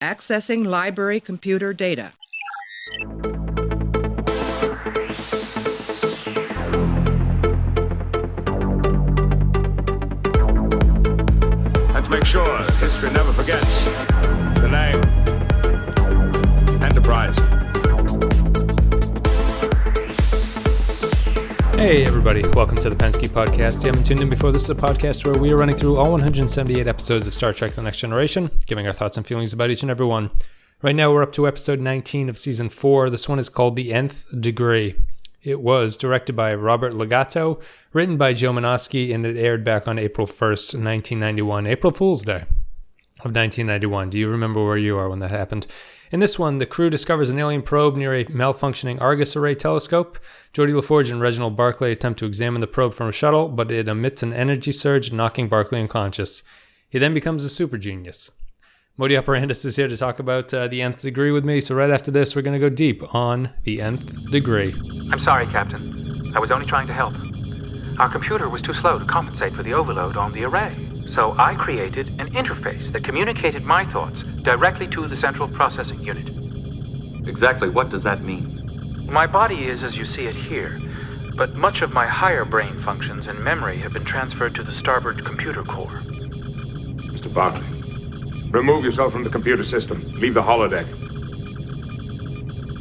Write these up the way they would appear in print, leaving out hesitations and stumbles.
Accessing library computer data. And to make sure that history never forgets the name Enterprise. Hey everybody, welcome to the Penske Podcast. If you haven't tuned in before, this is a podcast where we are running through all 178 episodes of Star Trek The Next Generation, giving our thoughts and feelings about each and every one. Right now we're up to episode 19 of season 4. This one is called The Nth Degree. It was directed by Robert Legato, written by Joe Menosky, and it aired back on April 1st, 1991, April Fool's Day of 1991. Do you remember where you are when that happened? In this one, the crew discovers an alien probe near a malfunctioning Argus array telescope. Geordi LaForge and Reginald Barclay attempt to examine the probe from a shuttle, but it emits an energy surge, knocking Barclay unconscious. He then becomes a super genius. Modi Operandus is here to talk about the Nth Degree with me, so right after this, we're going to go deep on the Nth Degree. I'm sorry, Captain. I was only trying to help. Our computer was too slow to compensate for the overload on the array. So I created an interface that communicated my thoughts directly to the central processing unit. Exactly what does that mean? My body is as you see it here, but much of my higher brain functions and memory have been transferred to the starboard computer core. Mr. Barclay, remove yourself from the computer system. Leave the holodeck.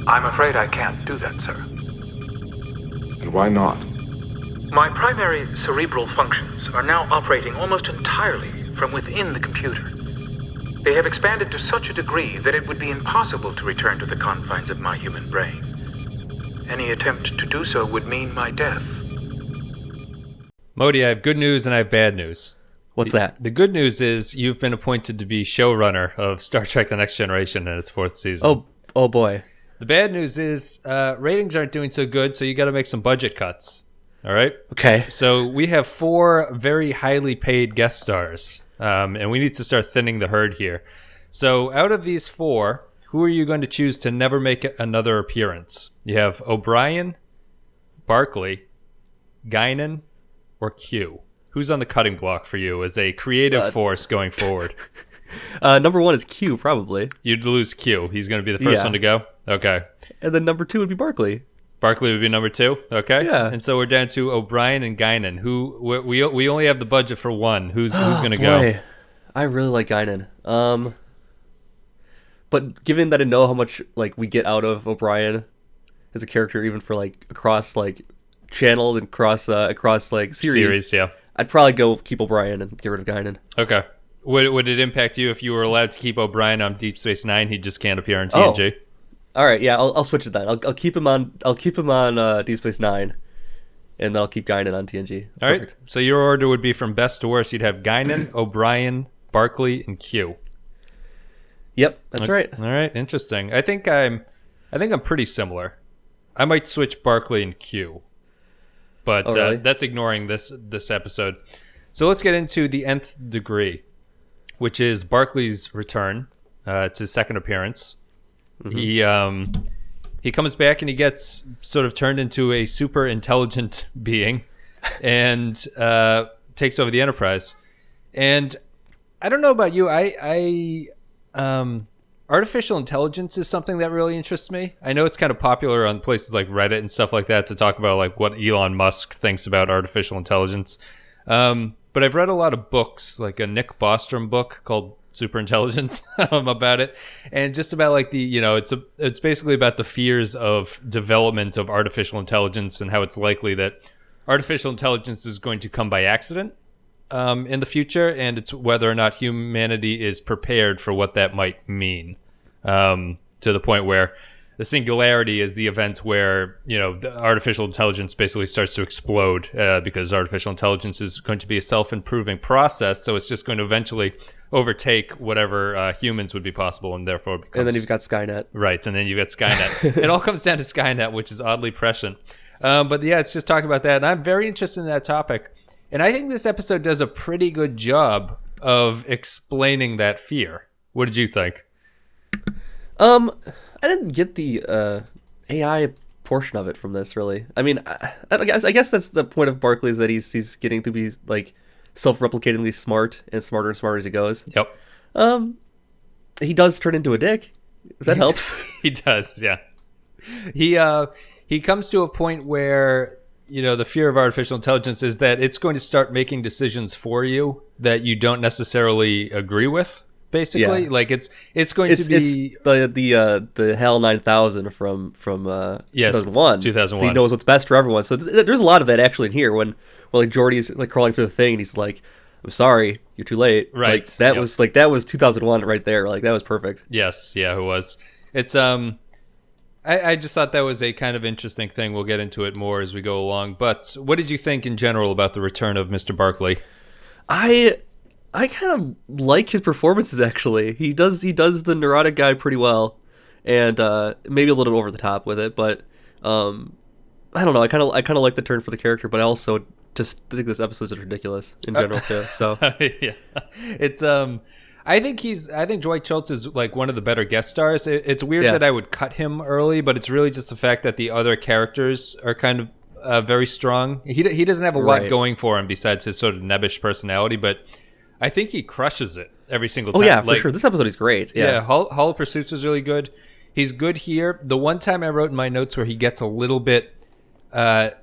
I'm afraid I can't do that, sir. And why not? My primary cerebral functions are now operating almost entirely from within the computer. They have expanded to such a degree that it would be impossible to return to the confines of my human brain. Any attempt to do so would mean my death. Modi, I have good news and I have bad news. What's that? The good news is you've been appointed to be showrunner of Star Trek The Next Generation in its 4th season. Oh boy. The bad news is ratings aren't doing so good, so you got to make some budget cuts. All right? Okay. So we have 4 very highly paid guest stars, and we need to start thinning the herd here. So out of these 4, who are you going to choose to never make another appearance? You have O'Brien, Barclay, Guinan, or Q. Who's on the cutting block for you as a creative force going forward? Number 1 is Q, probably. You'd lose Q. He's going to be the first one to go? Okay. And then number 2 would be Barclay. Barclay would be number 2? Okay. Yeah. And so we're down to O'Brien and Guinan. Who we only have the budget for one. Who's going to go? I really like Guinan. But given that I know how much like we get out of O'Brien as a character, even for like across like channel and across like series, yeah. I'd probably keep O'Brien and get rid of Guinan. Okay. Would it impact you if you were allowed to keep O'Brien on Deep Space Nine? He just can't appear on TNG. Oh. All right, yeah, I'll switch it then. I'll keep him on. I'll keep him on Deep Space Nine, and then I'll keep Guinan on TNG. All right. So your order would be from best to worst. You'd have Guinan, O'Brien, Barclay, and Q. Yep, that's right. All right, interesting. I think I'm pretty similar. I might switch Barclay and Q, but really? That's ignoring this episode. So let's get into the Nth Degree, which is Barclay's return. It's his second appearance. Mm-hmm. He comes back and he gets sort of turned into a super intelligent being and takes over the Enterprise. And I don't know about you, artificial intelligence is something that really interests me. I know it's kind of popular on places like Reddit and stuff like that to talk about like what Elon Musk thinks about artificial intelligence. But I've read a lot of books, like a Nick Bostrom book called Superintelligence about it, and just about like it's basically about the fears of development of artificial intelligence and how it's likely that artificial intelligence is going to come by accident in the future, and it's whether or not humanity is prepared for what that might mean, to the point where the singularity is the event where the artificial intelligence basically starts to explode because artificial intelligence is going to be a self-improving process, so it's just going to eventually overtake whatever humans would be possible, and therefore becomes... And then you've got Skynet. Right, and then you've got Skynet. It all comes down to Skynet, which is oddly prescient. But yeah, it's just talking about that, and I'm very interested in that topic. And I think this episode does a pretty good job of explaining that fear. What did you think? I didn't get the AI portion of it from this, really. I mean, I guess that's the point of Barclay, is that he's getting to be like self-replicatingly smart and smarter as he goes. Yep. he does turn into a dick. That helps. He does, yeah. He comes to a point where, the fear of artificial intelligence is that it's going to start making decisions for you that you don't necessarily agree with. Basically, like it's going to be the HAL 9000 from 2001. 2001. He knows what's best for everyone. So there's a lot of that actually in here when like Geordi's like crawling through the thing and he's like, "I'm sorry, you're too late." Right. Like that was 2001 right there. Like that was perfect. Yes, yeah, it was. It's I just thought that was a kind of interesting thing. We'll get into it more as we go along. But what did you think in general about the return of Mr. Barclay? I kind of like his performances actually. He does the neurotic guy pretty well, and maybe a little over the top with it. But I don't know. I kind of like the turn for the character, but I also just think this episode is ridiculous in general too. So yeah, it's I think Dwight Schultz is like one of the better guest stars. It's weird that I would cut him early, but it's really just the fact that the other characters are kind of very strong. He doesn't have a lot going for him besides his sort of nebbish personality, but I think he crushes it every single time. Oh yeah, for sure. This episode is great. Yeah, Hall of Pursuits is really good. He's good here. The one time I wrote in my notes where he gets a little bit, the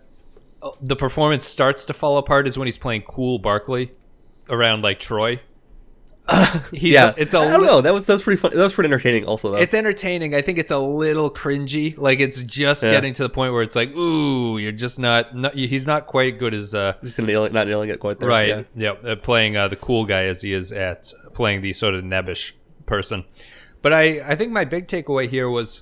performance starts to fall apart is when he's playing cool Barclay around like Troy. It's I don't know. That was pretty fun. That was pretty entertaining. Also, though. It's entertaining. I think it's a little cringy. Like it's just getting to the point where it's like, ooh, you're just not. He's not quite good as just not nailing it quite there. Right. Yeah. Playing the cool guy as he is at playing the sort of nebbish person. But I think my big takeaway here was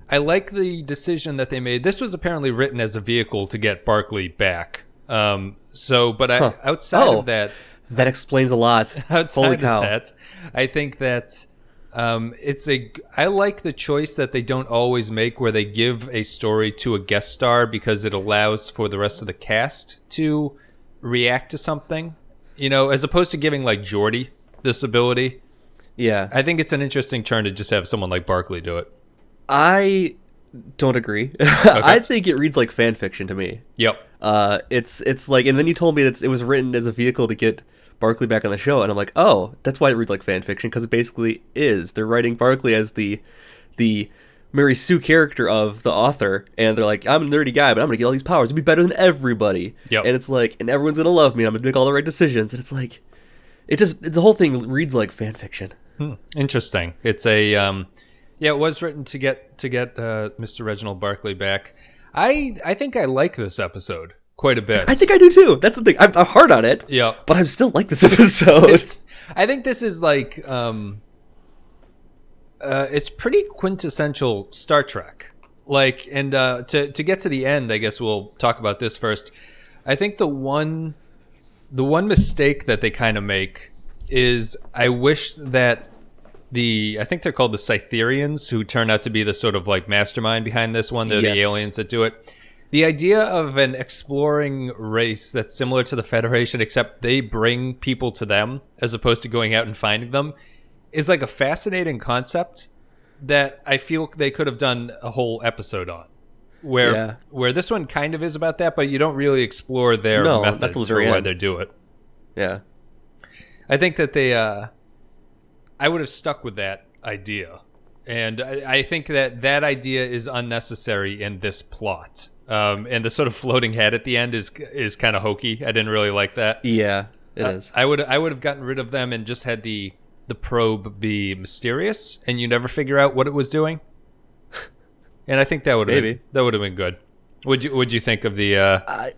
I like the decision that they made. This was apparently written as a vehicle to get Barclay back. Outside of that. That explains a lot. Outside of that, I think that I like the choice that they don't always make where they give a story to a guest star because it allows for the rest of the cast to react to something, as opposed to giving like Geordi this ability. Yeah. I think it's an interesting turn to just have someone like Barclay do it. I don't agree. Okay. I think it reads like fan fiction to me. Yep. It's like, and then you told me that it was written as a vehicle to get Barclay back on the show, and I'm like, oh, that's why it reads like fan fiction, because it basically is. They're writing Barclay as the Mary Sue character of the author, and they're like, I'm a nerdy guy, but I'm gonna get all these powers to be better than everybody. Yep. And it's like, and everyone's gonna love me, and I'm gonna make all the right decisions, and it's like, the whole thing reads like fan fiction. Interesting. It's a it was written to get Mr. Reginald Barclay back. I think I like this episode quite a bit. I think I do too. That's the thing. I'm hard on it. Yeah, but I still like this episode. I think this is like it's pretty quintessential Star Trek. Like, and to get to the end, I guess we'll talk about this first. I think the one mistake that they kind of make is I wish that I think they're called the Cytherians, who turn out to be the sort of like mastermind behind this one. They're the aliens that do it. The idea of an exploring race that's similar to the Federation, except they bring people to them as opposed to going out and finding them, is like a fascinating concept that I feel they could have done a whole episode on. Where this one kind of is about that, but you don't really explore their methods for why they do it. Yeah. I think that I would have stuck with that idea. And I think that idea is unnecessary in this plot. And the sort of floating head at the end is kind of hokey. I didn't really like that. Yeah, it is. I would have gotten rid of them and just had the probe be mysterious, and you never figure out what it was doing. And I think that would have been good. Would you think of the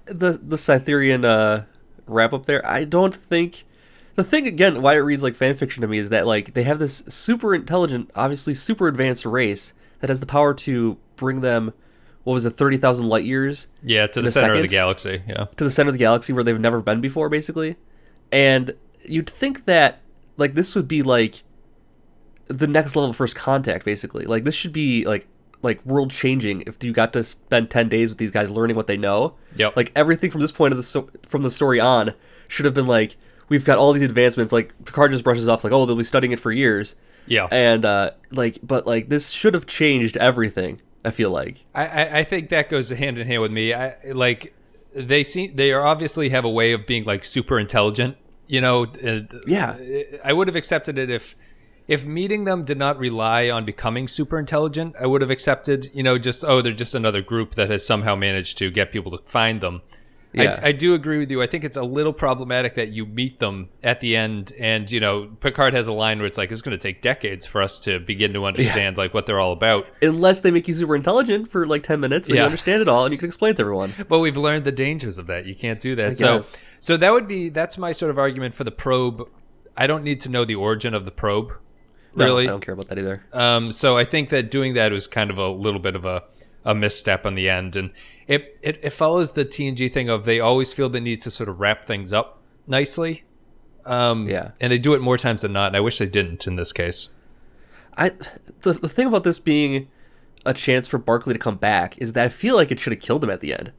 Cytherian wrap up there? I don't think. The thing again, why it reads like fan fiction to me is that like they have this super intelligent, obviously super advanced race that has the power to bring them. What was it, 30,000 light years? Yeah, to the center of the galaxy. Yeah, to the center of the galaxy where they've never been before, basically. And you'd think that like this would be like the next level of First Contact, basically. Like this should be like world changing if you got to spend 10 days with these guys learning what they know. Yep. Like everything from this point of from the story on should have been like, we've got all these advancements. Like Picard just brushes off like, oh, they'll be studying it for years. Yeah. And but this should have changed everything. I feel like I think that goes hand in hand with me. They obviously have a way of being like super intelligent. Yeah. I would have accepted it if if meeting them did not rely on becoming super intelligent, I would have accepted, just, they're just another group that has somehow managed to get people to find them. Yeah. I do agree with you. I think it's a little problematic that you meet them at the end, and Picard has a line where it's like, it's going to take decades for us to begin to understand like what they're all about. Unless they make you super intelligent for like 10 minutes, then you understand it all and you can explain it to everyone. But we've learned the dangers of that. You can't do that. So that's my sort of argument for the probe. I don't need to know the origin of the probe. Really, no, I don't care about that either. So I think that doing that was kind of a little bit of a misstep on the end, and it follows the TNG thing of they always feel the need to sort of wrap things up nicely. And they do it more times than not, and I wish they didn't in this case. The thing about this being a chance for Barclay to come back is that I feel like it should have killed him at the end.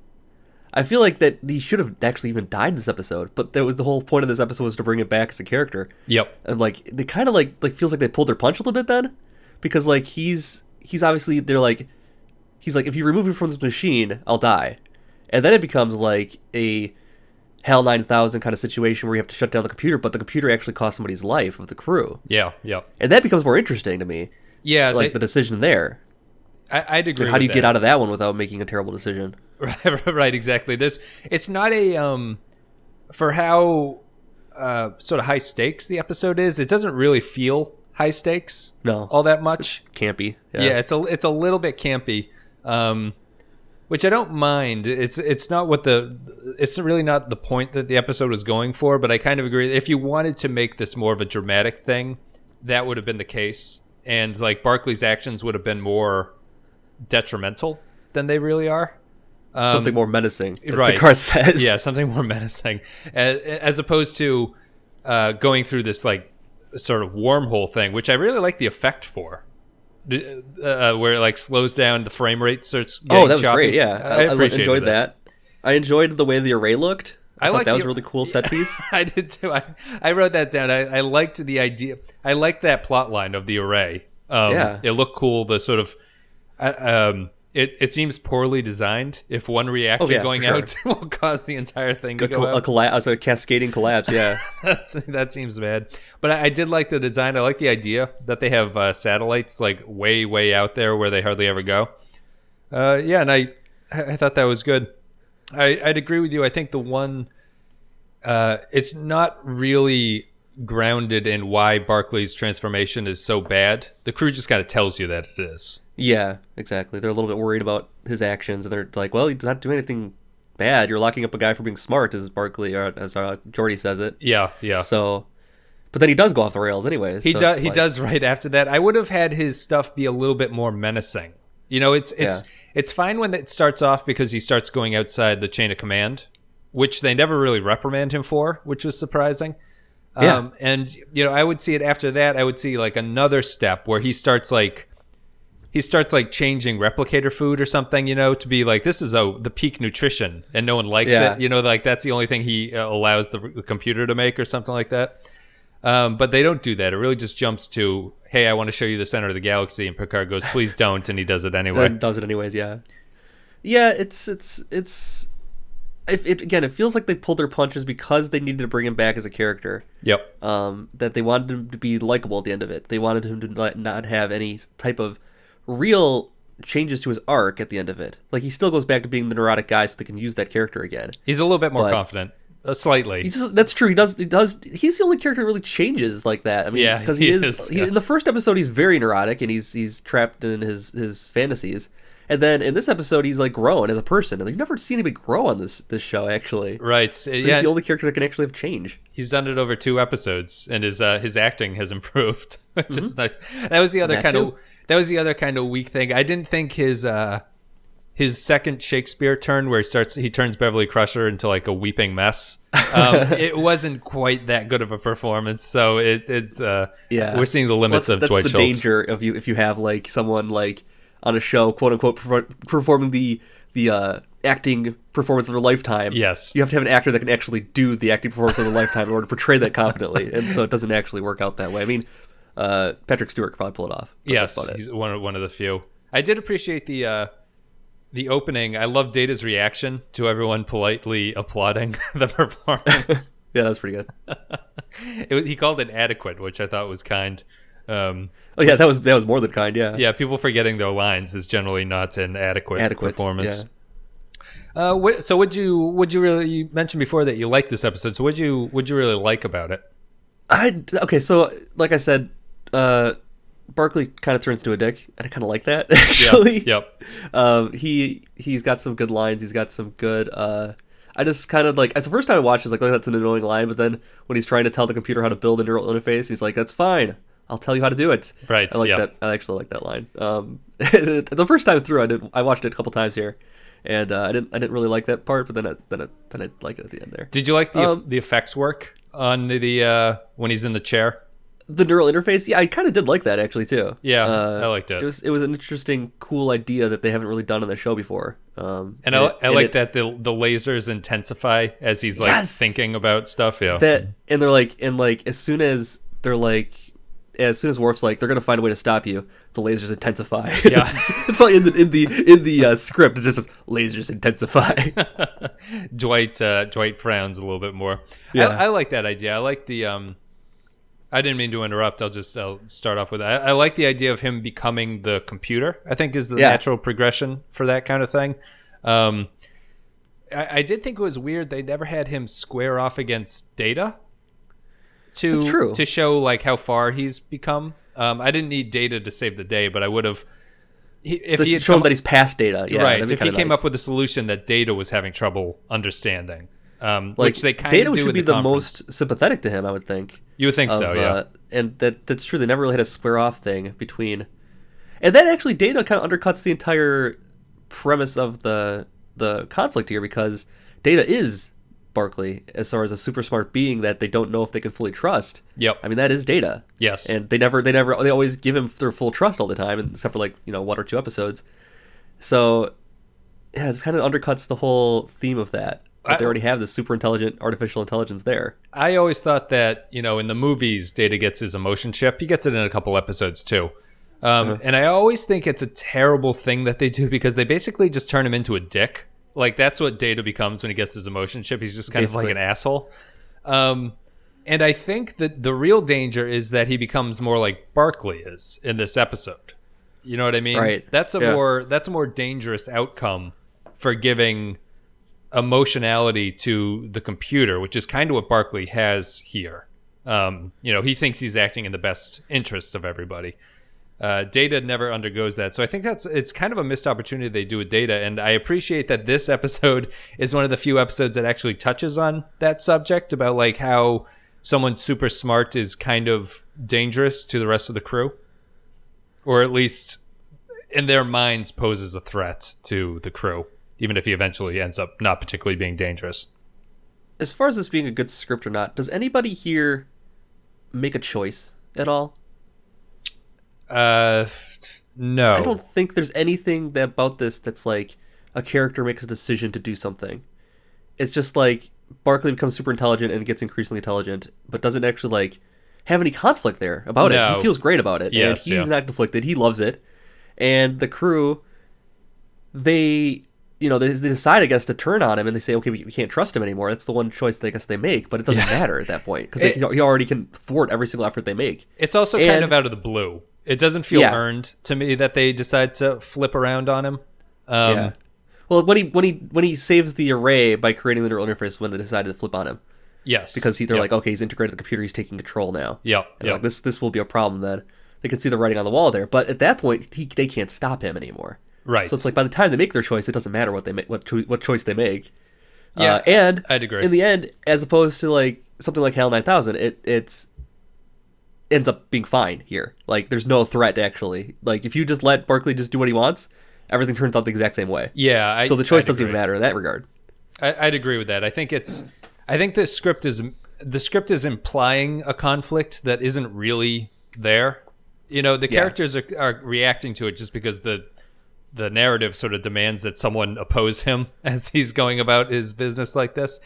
I feel like that he should have actually even died in this episode, but that was the whole point of this episode, was to bring it back as a character. Yep. And like they kind of like feels like they pulled their punch a little bit then, because like he's obviously he's like, if you remove me from this machine, I'll die. And then it becomes like a HAL 9000 kind of situation where you have to shut down the computer, but the computer actually cost somebody's life of the crew. Yeah. And that becomes more interesting to me. Yeah. Like the decision there. I'd agree. How do you get out of that one without making a terrible decision? Right, exactly. It's not a for how sort of high stakes the episode is. It doesn't really feel high stakes. No, all that much. It's campy. Yeah, it's a little bit campy, which I don't mind. It's not it's really not the point that the episode was going for. But I kind of agree. If you wanted to make this more of a dramatic thing, that would have been the case, and like Barclay's actions would have been more detrimental than they really are. Something more menacing, as right. Picard says. Yeah, something more menacing, as opposed to going through this like sort of wormhole thing, which I really like the effect for, where it like slows down, the frame rate starts getting that was choppy. great. Yeah, I enjoyed that. I enjoyed the way the array looked. I thought that was a really cool set piece. I did too. I wrote that down. I liked the idea. I liked that plot line of the array. It looked cool. The sort of it seems poorly designed. If one reactor going out will cause the entire thing to go out. A cascading collapse. Yeah, that seems bad. But I did like the design. I like the idea that they have satellites like way out there where they hardly ever go. And I thought that was good. I'd agree with you. I think the one it's not really grounded in why Barclay's transformation is so bad. The crew just kind of tells you that it is. Yeah, exactly. They're a little bit worried about his actions, and they're like, well, he's not doing anything bad. You're locking up a guy for being smart, as Barclay, or as Geordi says it. Yeah. So, but then he does go off the rails anyways. He does right after that. I would have had his stuff be a little bit more menacing. It's fine when it starts off because he starts going outside the chain of command, which they never really reprimand him for, which was surprising. And I would see it after that. I would see like another step where he starts changing replicator food or something, to be like, this is the peak nutrition and no one likes it. Like that's the only thing he allows the computer to make or something like that. But they don't do that. It really just jumps to, hey, I want to show you the center of the galaxy. And Picard goes, please don't. And he does it anyway. And does it anyways, yeah. Yeah, it feels like they pulled their punches because they needed to bring him back as a character. Yep. That they wanted him to be likable at the end of it. They wanted him to not have any type of real changes to his arc at the end of it. Like, he still goes back to being the neurotic guy so they can use that character again. He's a little bit more confident. Slightly. That's true. He does. He's the only character that really changes like that. I mean, because he is. In the first episode, he's very neurotic and he's trapped in his fantasies. And then in this episode, he's like grown as a person, and you've never seen anybody grow on this show actually. Right. So he's the only character that can actually have change. He's done it over 2 episodes, and his acting has improved, which is nice. That was the other kind of weak thing. I didn't think his second Shakespeare turn, where he turns Beverly Crusher into like a weeping mess. It wasn't quite that good of a performance. So we're seeing the limits of Dwight Schultz. That's the danger of if you have like someone like on a show, quote unquote, performing the acting performance of their lifetime. Yes, you have to have an actor that can actually do the acting performance of their lifetime in order to portray that confidently, and so it doesn't actually work out that way. I mean, Patrick Stewart could probably pull it off. Yes, he's one of the few. I did appreciate the opening. I love Data's reaction to everyone politely applauding the performance. Yeah, that's pretty good. He called it adequate, which I thought was kind. Oh yeah, that was more than kind. Yeah. Yeah, people forgetting their lines is generally not an adequate performance. So would you really? You mentioned before that you liked this episode. So would you really like about it? Okay, so like I said, Barclay kind of turns into a dick, and I kind of like that actually. Yep. He's got some good lines. He's got some good. I just kind of like, as the first time I watched, it's like, oh, that's an annoying line. But then when he's trying to tell the computer how to build a neural interface, he's like, "That's fine. I'll tell you how to do it." Right. I like that. I actually like that line. The first time through, I watched it a couple times here, and I didn't really like that part. But then I like it at the end there. Did you like the effects work on the when he's in the chair? The neural interface, yeah, I kind of did like that actually too. Yeah, I liked it. It was an interesting, cool idea that they haven't really done on the show before. And I like that the lasers intensify as he's like thinking about stuff. Yeah, and they're like, as soon as Worf's like, they're gonna find a way to stop you, the lasers intensify. Yeah, it's probably in the script. It just says lasers intensify. Dwight frowns a little bit more. Yeah, I like that idea. I like the I didn't mean to interrupt. I'll start off with that. I like the idea of him becoming the computer. I think is the natural progression for that kind of thing. I did think it was weird they never had him square off against Data to show like how far he's become. I didn't need Data to save the day, but I would have if he had shown that he's past Data. Yeah, right. If he came up with a solution that Data was having trouble understanding. Which they kind Data of do should be the most sympathetic to him, I would think. You would think so, yeah. And that's true. They never really had a square off thing between, and that actually Data kind of undercuts the entire premise of the conflict here, because Data is Barclay as far as a super smart being that they don't know if they can fully trust. Yep. I mean, that is Data. Yes. And they always give him their full trust all the time, except for like 1 or 2 episodes. So yeah, it kind of undercuts the whole theme of that. But they already have this super intelligent artificial intelligence there. I always thought that, in the movies, Data gets his emotion chip. He gets it in a couple episodes, too. And I always think it's a terrible thing that they do, because they basically just turn him into a dick. Like, that's what Data becomes when he gets his emotion chip. He's just kind of like an asshole. And I think that the real danger is that he becomes more like Barclay is in this episode. You know what I mean? Right. That's a more dangerous outcome for giving emotionality to the computer, which is kind of what Barclay has here. He thinks he's acting in the best interests of everybody. Data never undergoes that, so I think it's kind of a missed opportunity they do with Data, and I appreciate that this episode is one of the few episodes that actually touches on that subject about like how someone super smart is kind of dangerous to the rest of the crew, or at least in their minds poses a threat to the crew, even if he eventually ends up not particularly being dangerous. As far as this being a good script or not, does anybody here make a choice at all? No. I don't think there's anything about this that's like a character makes a decision to do something. It's just like Barclay becomes super intelligent and gets increasingly intelligent, but doesn't actually like have any conflict there about it. He feels great about it. Yes, and he's not conflicted. He loves it. And the crew, they decide, I guess, to turn on him, and they say, okay, we can't trust him anymore. That's the one choice I guess they make, but it doesn't matter at that point, because he already can thwart every single effort they make. It's also kind of out of the blue. It doesn't feel earned to me that they decide to flip around on him. Well, when he saves the array by creating the neural interface, when they decided to flip on him. Yes. Because they're like, okay, he's integrated the computer, he's taking control now. Like, this will be a problem then. They can see the writing on the wall there, but at that point, they can't stop him anymore. Right. So it's like by the time they make their choice, it doesn't matter what choice they make. Yeah, and I'd agree. In the end, as opposed to like something like HAL 9000, it ends up being fine here. Like there's no threat actually. Like if you just let Barclay just do what he wants, everything turns out the exact same way. Yeah. So the choice doesn't even matter in that regard. I'd agree with that. I think the script is implying a conflict that isn't really there. The characters are reacting to it just because the narrative sort of demands that someone oppose him as he's going about his business like this.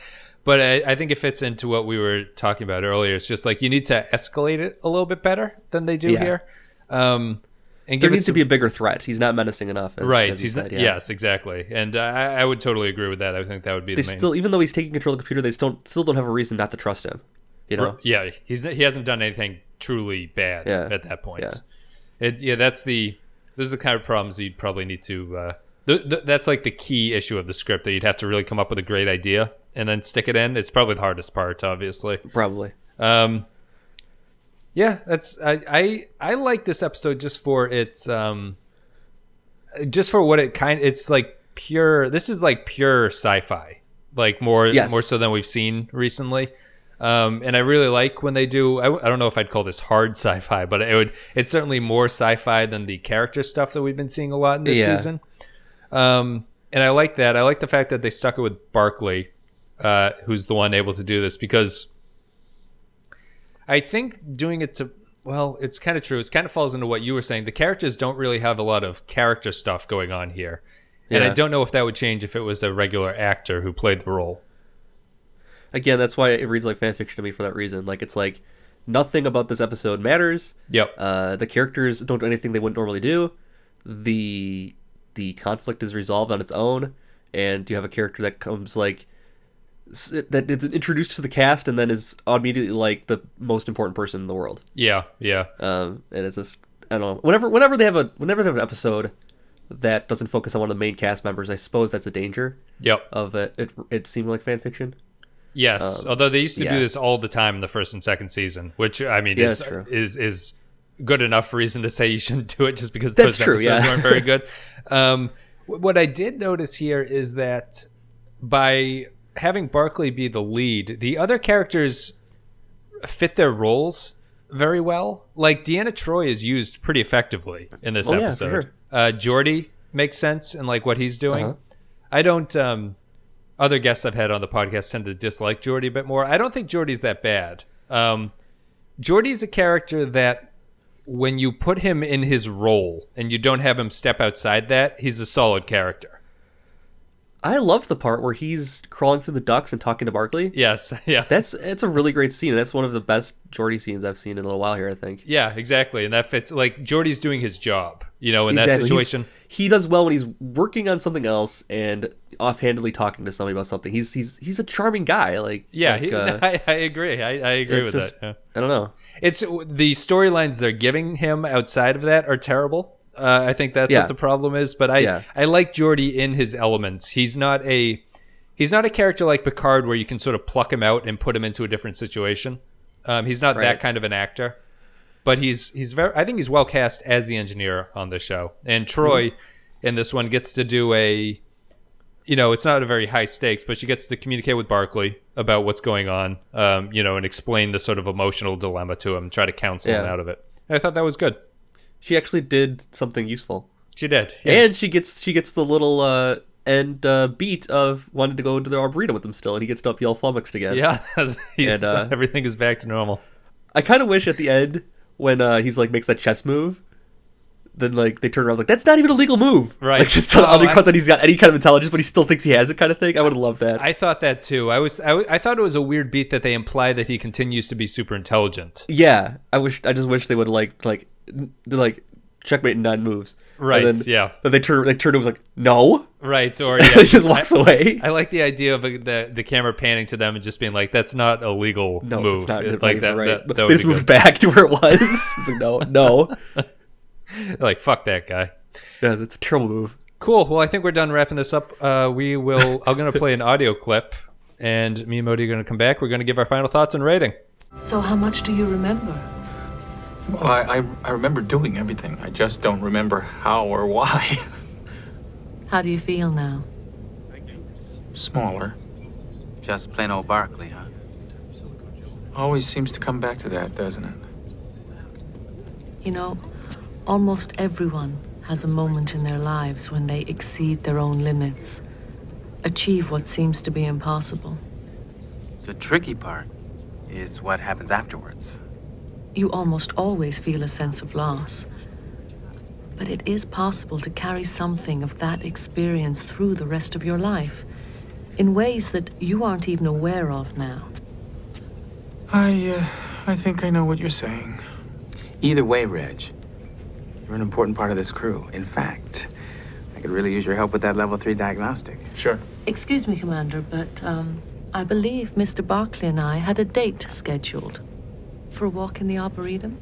But I think it fits into what we were talking about earlier. It's just like you need to escalate it a little bit better than they do here. And there needs to be a bigger threat. He's not menacing enough. As he's said, yes, exactly. And I would totally agree with that. I think that would be the main. Even though he's taking control of the computer, they still don't have a reason not to trust him. You know? Yeah, he hasn't done anything truly bad at that point. This is the kind of problems you'd probably need to. That's like the key issue of the script, that you'd have to really come up with a great idea and then stick it in. It's probably the hardest part, obviously. Probably. That's I like this episode just for its just for what it's like pure. This is like pure sci-fi, like more so than we've seen recently. And I really like when they do. I don't know if I'd call this hard sci-fi, but it's certainly more sci-fi than the character stuff that we've been seeing a lot in this season. And I like that. I like the fact that they stuck it with Barclay, who's the one able to do this, because I think doing it it's kind of true. It kind of falls into what you were saying. The characters don't really have a lot of character stuff going on here. And I don't know if that would change if it was a regular actor who played the role. Again, that's why it reads like fanfiction to me for that reason. Like, it's like nothing about this episode matters. Yep. The characters don't do anything they wouldn't normally do. The conflict is resolved on its own, and you have a character that comes that it's introduced to the cast and then is immediately like the most important person in the world. Yeah. And it's just, I don't know. Whenever they have an episode that doesn't focus on one of the main cast members, I suppose that's a danger. Yep. Of it. It seemed like fan fiction. Yes, although they used to do this all the time in the first and second season, which I mean is good enough reason to say you shouldn't do it just because those episodes aren't very good. What I did notice here is that by having Barclay be the lead, the other characters fit their roles very well. Like Deanna Troi is used pretty effectively in this episode. Yeah, for sure. Geordi makes sense in like what he's doing. Uh-huh. I don't. Other guests I've had on the podcast tend to dislike Geordi a bit more. I don't think Geordi's that bad. Geordi's a character that when you put him in his role and you don't have him step outside that, he's a solid character. I loved the part where he's crawling through the ducts and talking to Barclay. Yes, yeah. It's a really great scene. That's one of the best Geordi scenes I've seen in a little while here, I think. Yeah, exactly. And that fits, like, Geordi's doing his job, in that situation. He does well when he's working on something else and offhandedly talking to somebody about something. He's a charming guy. Like, yeah, I agree. I agree with that. Yeah. I don't know. It's the storylines they're giving him outside of that are terrible. I think that's what the problem is. But I like Geordi in his elements. He's not a character like Picard where you can sort of pluck him out and put him into a different situation. He's not that kind of an actor. But he's very. I think he's well cast as the engineer on this show. And Troi in this one gets to do it's not a very high stakes, but she gets to communicate with Barclay about what's going on, and explain the sort of emotional dilemma to him, try to counsel him out of it. And I thought that was good. She actually did something useful. She did. Yes. And she gets the little end beat of wanting to go to the Arboretum with him still, and he gets to up yell flummoxed again. Yeah, everything is back to normal. I kind of wish at the end when he's like makes that chess move, then like they turn around like that's not even a legal move, right? Like just to undercut that he's got any kind of intelligence, but he still thinks he has it, kind of thing. I would have loved that. I thought that too. I thought it was a weird beat that they imply that he continues to be super intelligent. Yeah, I just wish they would like checkmate in 9 moves. Right. And then, Then they turn and was like, no. Right. Or he just walks away. I like the idea of the camera panning to them and just being like, "That's not a legal move." It's not like that. Right. That they just moved back to where it was. It's like, no. Like, fuck that guy. Yeah, that's a terrible move. Cool. Well, I think we're done wrapping this up. I'm going to play an audio clip, and me and Modi are going to come back. We're going to give our final thoughts and rating. So, how much do you remember? Well, I remember doing everything. I just don't remember how or why. How do you feel now? Smaller. Just plain old Barclay, huh? Always seems to come back to that, doesn't it? You know, almost everyone has a moment in their lives when they exceed their own limits, achieve what seems to be impossible. The tricky part is what happens afterwards. You almost always feel a sense of loss. But it is possible to carry something of that experience through the rest of your life, in ways that you aren't even aware of now. I think I know what you're saying. Either way, Reg, you're an important part of this crew. In fact, I could really use your help with that level 3 diagnostic. Sure. Excuse me, Commander, but I believe Mr. Barclay and I had a date scheduled for a walk in the Arboretum.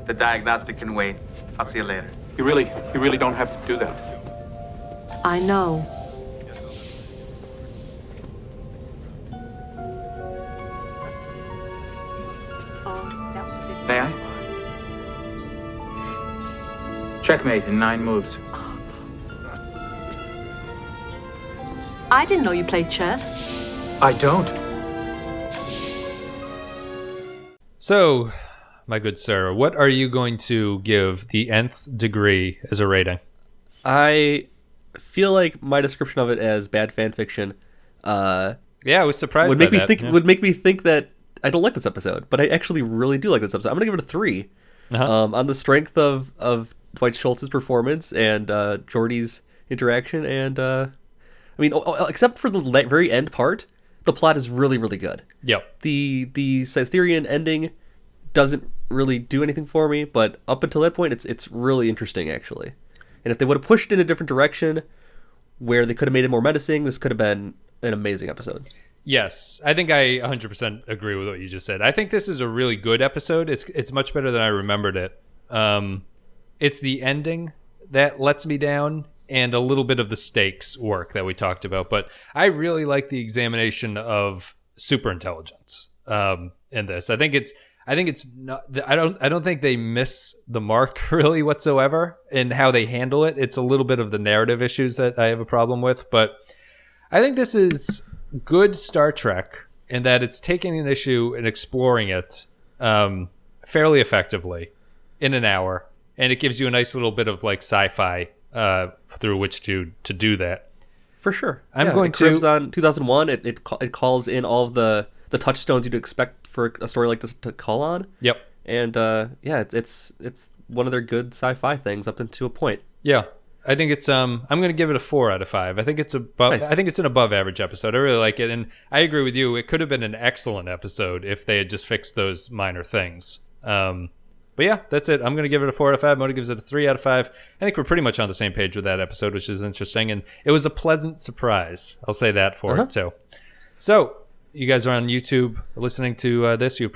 The diagnostic can wait. I'll see you later. You really don't have to do that. I know. May I? Checkmate in 9 moves. I didn't know you played chess. I don't. So, my good sir, what are you going to give the Nth Degree as a rating? I feel like my description of it as bad fan fiction Yeah, I was surprised would by make me that. think Yeah. would make me think that I don't like this episode, but I actually really do like this episode. I'm gonna give it a 3. On the strength of Dwight Schultz's performance and Geordi's interaction, and I mean, except for the very end part, the plot is really, really good. Yep. The Cytherean ending doesn't really do anything for me, but up until that point, it's really interesting actually. And if they would have pushed in a different direction, where they could have made it more menacing, this could have been an amazing episode. Yes, I think I 100% agree with what you just said. I think this is a really good episode. It's much better than I remembered it. It's the ending that lets me down, and a little bit of the stakes work that we talked about. But I really like the examination of superintelligence in this. I think it's not. I don't think they miss the mark really whatsoever in how they handle it. It's a little bit of the narrative issues that I have a problem with, but I think this is good Star Trek in that it's taking an issue and exploring it fairly effectively in an hour, and it gives you a nice little bit of like sci-fi through which to do that. For sure. I'm Yeah, going it cribs to on 2001. It calls in all of the touchstones you'd expect for a story like this to call on. Yep. And yeah, it's one of their good sci-fi things up until a point. Yeah. I think it's I'm going to give it a 4 out of 5. I think it's above. Nice. I think it's an above average episode. I really like it, and I agree with you. It could have been an excellent episode if they had just fixed those minor things. But yeah, that's it. I'm going to give it a 4 out of 5. Modi gives it a 3 out of 5. I think we're pretty much on the same page with that episode, which is interesting, and it was a pleasant surprise. I'll say that for it too. So you guys are on YouTube listening to this. You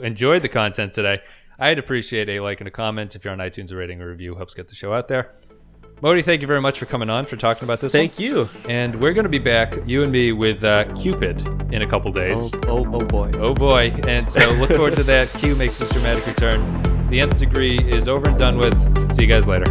enjoyed the content today. I'd appreciate a like and a comment. If you're on iTunes, a rating or review helps get the show out there. Modi, thank you very much for coming on, for talking about this. Thank you. And we're going to be back, you and me, with Cupid in a couple days. Oh boy. Oh boy. And so look forward to that. Q makes his dramatic return. The Nth Degree is over and done with. See you guys later.